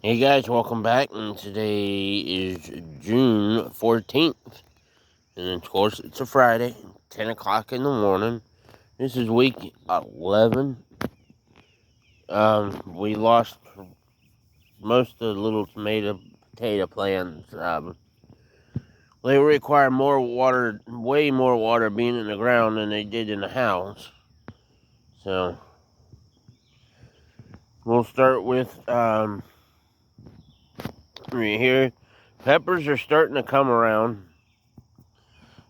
Hey guys, welcome back. And today is June 14th. And of course, it's a Friday, 10 o'clock in the morning. This is week 11. We lost most of the little potato plants. They require more water, way more water being in the ground than they did in the house. So, we'll start with, right here. Peppers are starting to come around.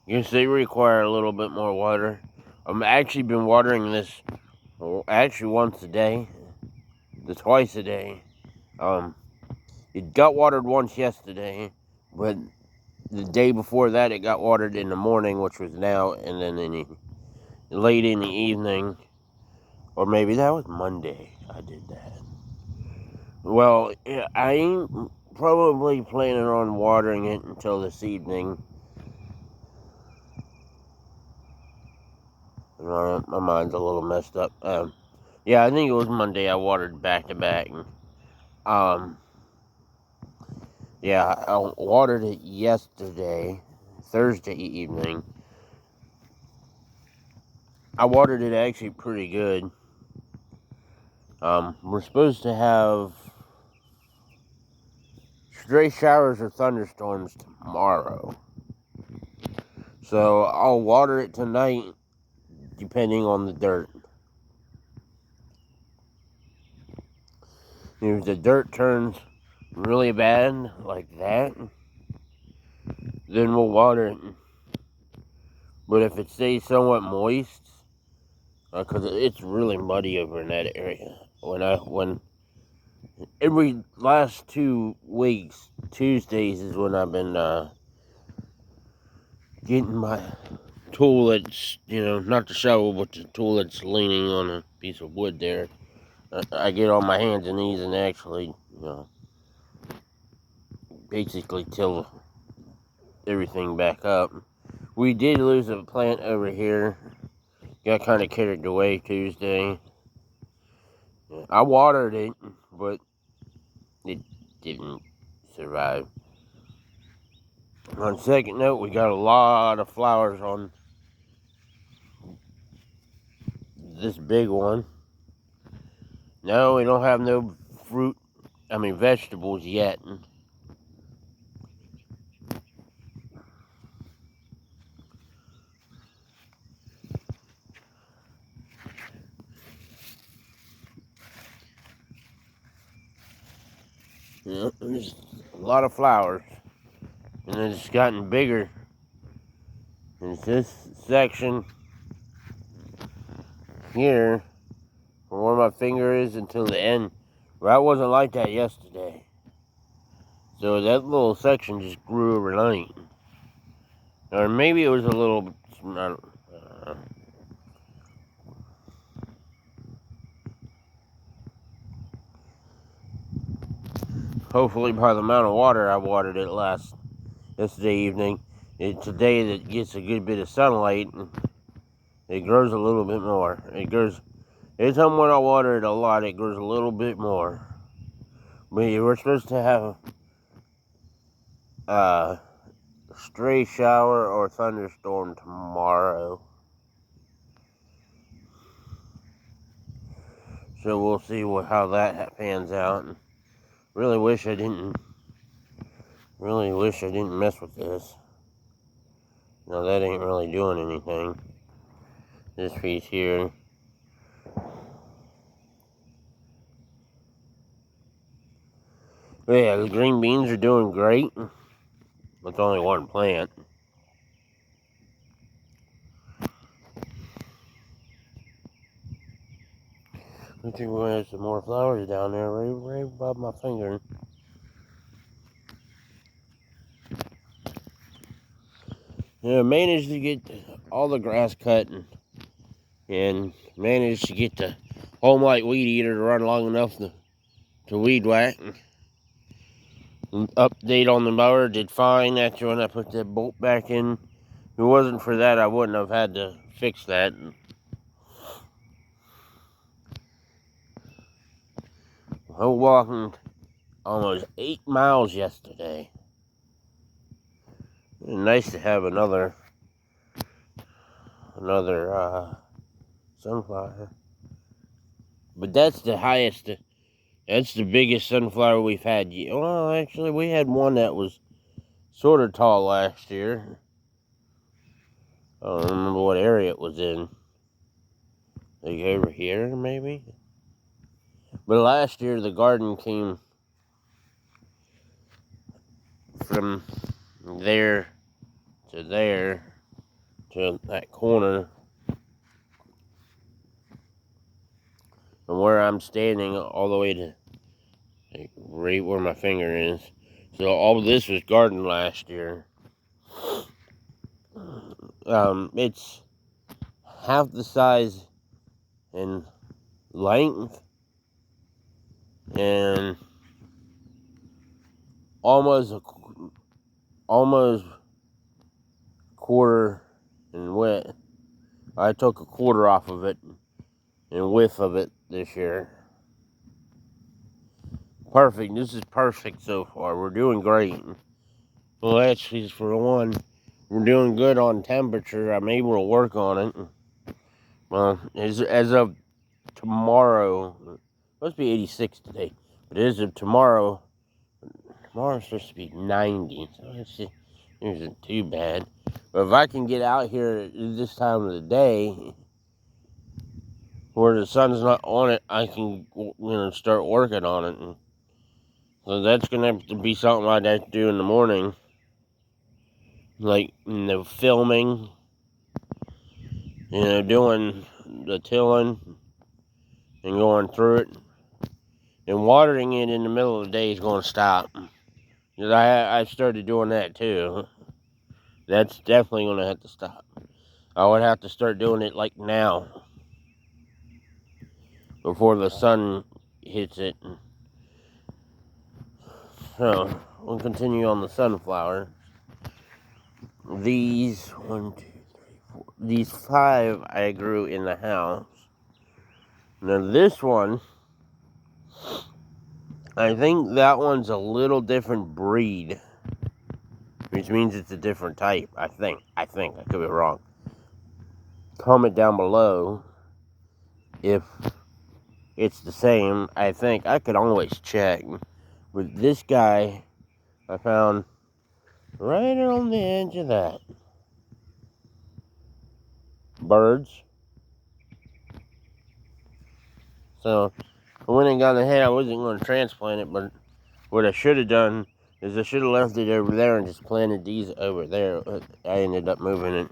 Yes, they require a little bit more water. I've actually been watering this actually once a day, twice a day. Um, it got watered once yesterday, but the day before that it got watered in the morning, which was now, and then late in the evening, or maybe that was Monday. I did that. Well, yeah, I ain't probably planning on watering it until this evening. My mind's a little messed up. Yeah, I think it was Monday. I watered back to back. Um, yeah, I watered it yesterday, Thursday evening. I watered it actually pretty good. We're supposed to have stray showers or thunderstorms tomorrow. So I'll water it tonight, depending on the dirt. If the dirt turns really bad, like that, then we'll water it. But if it stays somewhat moist, because it's really muddy over in that area. When every last 2 weeks, Tuesdays is when I've been getting my tool that's, not the shovel, but the tool that's leaning on a piece of wood there. I get on my hands and knees and actually, basically till everything back up. We did lose a plant over here. Got kind of carried away Tuesday. I watered it, but it didn't survive. On second note, we got a lot of flowers on this big one. No, we don't have no vegetables yet. There's a lot of flowers. And it's gotten bigger. And this section here, from where my finger is until the end, well, that wasn't like that yesterday. So that little section just grew overnight. Or maybe it was a little, hopefully by the amount of water I watered it yesterday evening, it's a day that gets a good bit of sunlight, and it grows a little bit more. Every time when I water it a lot, it grows a little bit more. But we're supposed to have a stray shower or thunderstorm tomorrow. So we'll see how that pans out. And really wish I didn't mess with this. No, that ain't really doing anything. This piece here. But yeah, the green beans are doing great. It's only one plant. I think we're gonna have some more flowers down there, right above my finger. Yeah, managed to get all the grass cut and managed to get the Home Light Weed Eater to run long enough to weed whack. Update on the mower, did fine after when I put that bolt back in. If it wasn't for that, I wouldn't have had to fix that. Walking almost 8 miles yesterday. Nice to have another sunflower. But that's the highest, that's the biggest sunflower we've had. Well, actually, we had one that was sort of tall last year. I don't remember what area it was in. Like over here, maybe? But last year, the garden came from there to there to that corner. From where I'm standing all the way to like, right where my finger is. So all this was garden last year. It's half the size in length and almost quarter in width. I took a quarter off of it in width of it this year. Perfect. This is perfect so far. We're doing great. Well, actually, for one, we're doing good on temperature. I'm able to work on it. Well, as of tomorrow, it's supposed to be 86 today, but as of tomorrow's supposed to be 90, so it isn't too bad. But if I can get out here at this time of the day, where the sun's not on it, I can start working on it. And so that's gonna have to be something I'd have to do in the morning, like the filming, doing the tilling and going through it, and watering it in the middle of the day is going to stop. Because I started doing that too. That's definitely going to have to stop. I would have to start doing it like now, before the sun hits it. So, we'll continue on the sunflower. These, 5 I grew in the house. Now this one, I think that one's a little different breed, which means it's a different type. I think. I could be wrong. Comment down below if it's the same. I think I could always check. But this guy, I found right on the edge of that. Birds. So, I went and got ahead. I wasn't going to transplant it, but what I should have done is I should have left it over there and just planted these over there. I ended up moving it.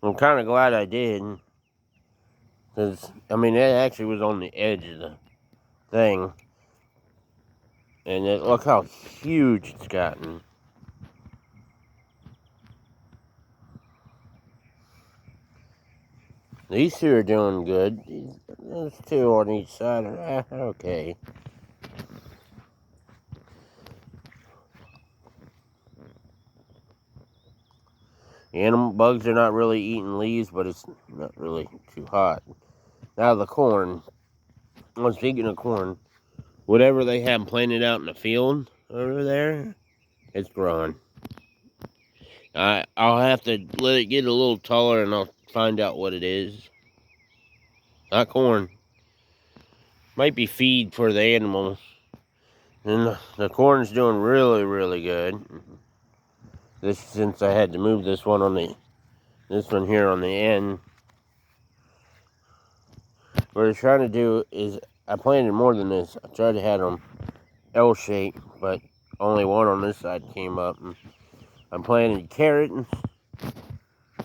I'm kind of glad I did. Because, I mean, it actually was on the edge of the thing. And look how huge it's gotten. These two are doing good. Those 2 on each side are okay. The animal bugs are not really eating leaves, but it's not really too hot. Now the corn. Well, speaking of corn, whatever they have planted out in the field over there, it's growing. I'll have to let it get a little taller and I'll find out what it is. Not corn. Might be feed for the animals. And the corn's doing really, really good. Since I had to move this one here on the end. What I was trying to do is, I planted more than this. I tried to have them L-shaped, but only one on this side came up. And I planted carrots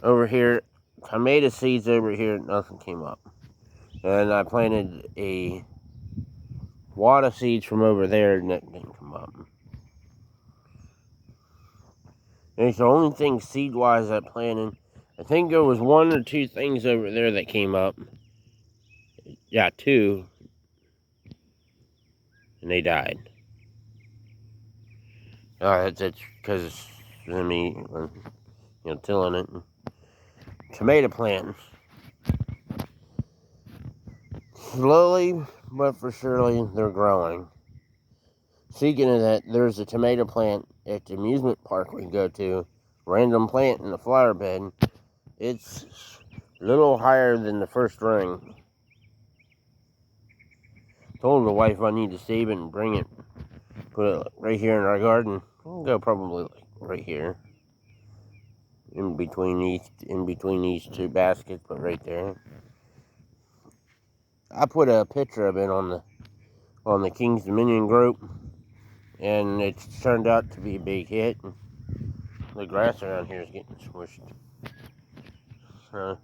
over here, tomato seeds over here, nothing came up. And I planted a wad of seeds from over there, and that didn't come up. And it's the only thing seed-wise I planted. I think there was 1 or 2 things over there that came up. Yeah, 2. And they died. That's because of me, tilling it. Tomato plants. Slowly, but for surely, they're growing. Speaking of that, there's a tomato plant at the amusement park we go to. Random plant in the flower bed. It's a little higher than the first ring. Told the wife I need to save it and bring it. Put it right here in our garden. We'll go probably like right here. In between these two baskets, but right there. I put a picture of it on the King's Dominion group, and it's turned out to be a big hit. The grass around here is getting squished. So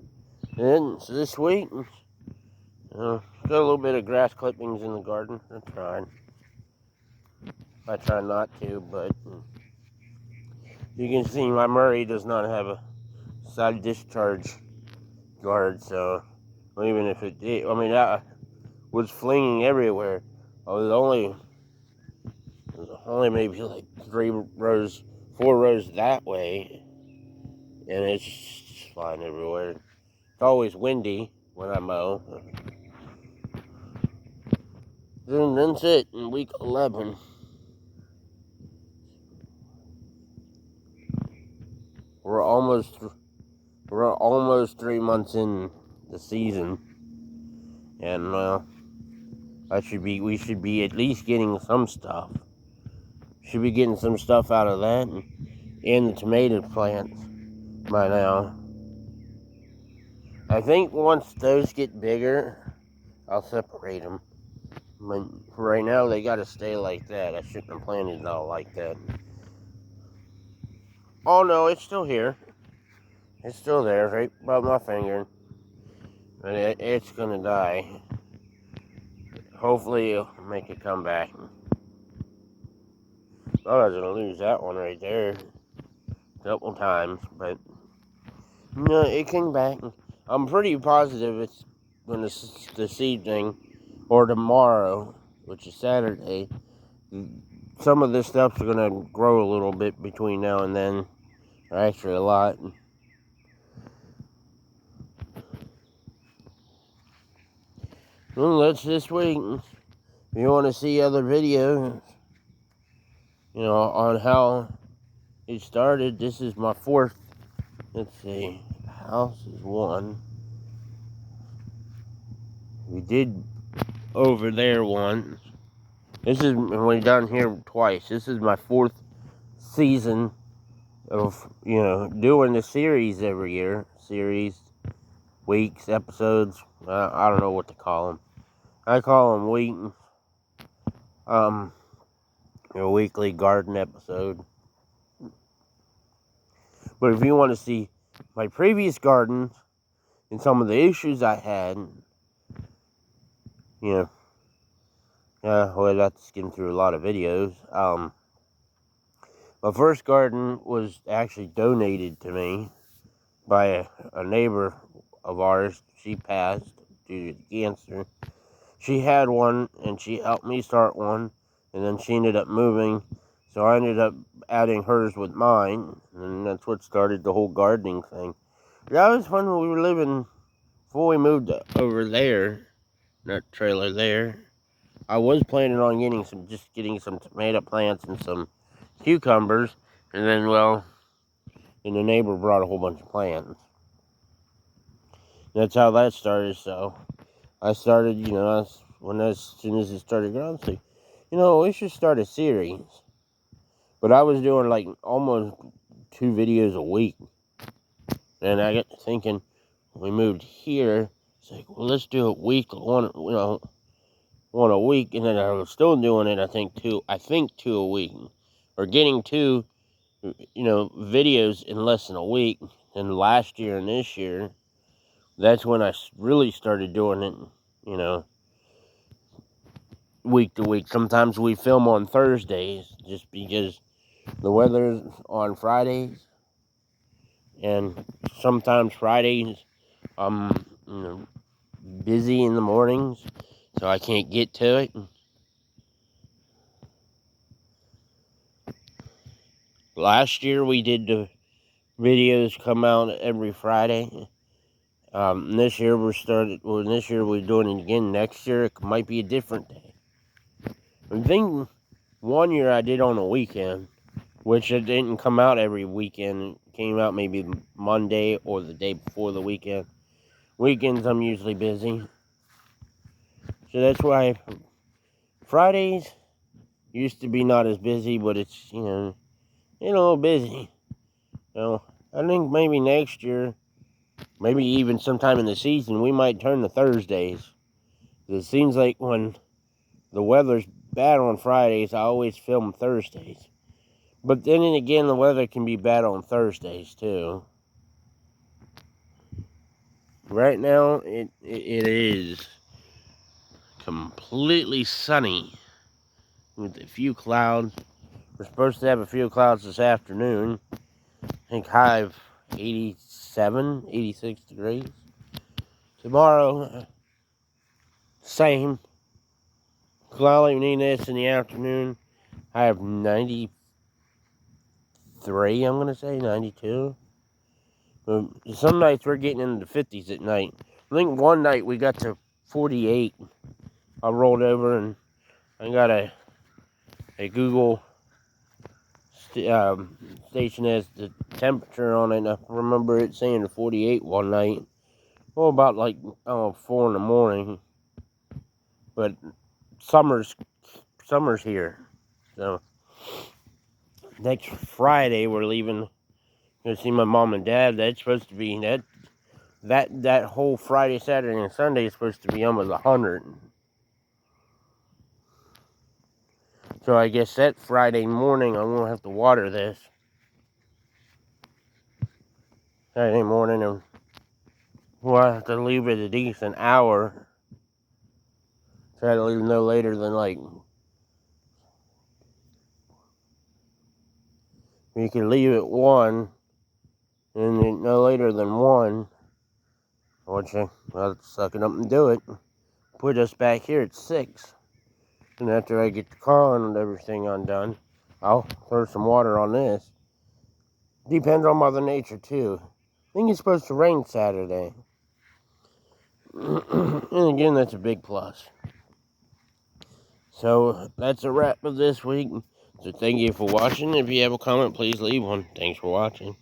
this week, got a little bit of grass clippings in the garden. I try not to, but you can see my Murray does not have a side discharge guard, so even if it did, I mean, I was flinging everywhere. I was only maybe like 4 rows that way, and it's just flying everywhere. It's always windy when I mow. Then that's it in week 11. We're almost 3 months in the season, and we should be at least getting some stuff. Should be getting some stuff out of that and the tomato plants by now. I think once those get bigger, I'll separate them. But for right now, they gotta stay like that. I shouldn't have planted it all like that. Oh no, it's still here. It's still there, right above my finger. But it's gonna die. Hopefully, it'll make it come back. I was gonna lose that one right there a couple times, but no, it came back. I'm pretty positive it's when this evening or tomorrow, which is Saturday. Some of this stuff's gonna grow a little bit between now and then, or actually a lot. Well, that's this week. If you want to see other videos, on how it started, this is my 4th. Let's see, house is 1. We did over there once. We've done here twice. This is my 4th season of, doing the series every year. Series, weeks, episodes. I don't know what to call them. I call them weeks. A weekly garden episode. But if you want to see my previous gardens and some of the issues I had, we'll have to skim through a lot of videos. My first garden was actually donated to me by a neighbor of ours. She passed due to cancer. She had one, and she helped me start one, and then she ended up moving, so I ended up adding hers with mine, and that's what started the whole gardening thing. That was fun when we were living, before we moved over there, that trailer there. I was planning on getting some tomato plants and some cucumbers, and then, and the neighbor brought a whole bunch of plants. That's how that started, so I started, as soon as it started growing, I was like, we should start a series. But I was doing like almost 2 videos a week. And I got to thinking, when we moved here, it's like, well, let's do a week, one a week. And then I was still doing it, I think 2 a week. Or getting 2, videos in less than a week. And last year and this year, that's when I really started doing it, week to week. Sometimes we film on Thursdays just because the weather's on Fridays, and sometimes Fridays I'm busy in the mornings, so I can't get to it. Last year we did the videos come out every Friday. This year we're doing it again. Next year it might be a different day. I'm thinking One year I did on a weekend, which it didn't come out every weekend. It came out maybe Monday or the day before the weekend. Weekends I'm usually busy. So that's why Fridays used to be not as busy, but it's, a little busy. So I think maybe next year, maybe even sometime in the season, we might turn to Thursdays. It seems like when the weather's bad on Fridays, I always film Thursdays. But then again, the weather can be bad on Thursdays too. Right now, it is completely sunny with a few clouds. We're supposed to have a few clouds this afternoon. I think high of 87, 86 degrees. Tomorrow, same. Cloudiness in the afternoon. High of 93, I'm going to say, 92. Some nights we're getting into the 50s at night. I think one night we got to 48. I rolled over and I got a Google station has the temperature on it. And I remember it saying 48 one night. Well, about 4 in the morning. But summer's here. So next Friday we're leaving. Gonna see my mom and dad. That's supposed to be that whole Friday, Saturday, and Sunday is supposed to be almost 100. So I guess that Friday morning I'm gonna have to water this. Saturday morning, and we'll have to leave it a decent hour. Try to leave no later than we can leave at 1, and no later than 1. Which I'll suck it up and do it. Put us back here at 6. And after I get the car and everything undone, I'll throw some water on this. Depends on Mother Nature, too. I think it's supposed to rain Saturday. And again, that's a big plus. So, that's a wrap of this week. So, thank you for watching. If you have a comment, please leave one. Thanks for watching.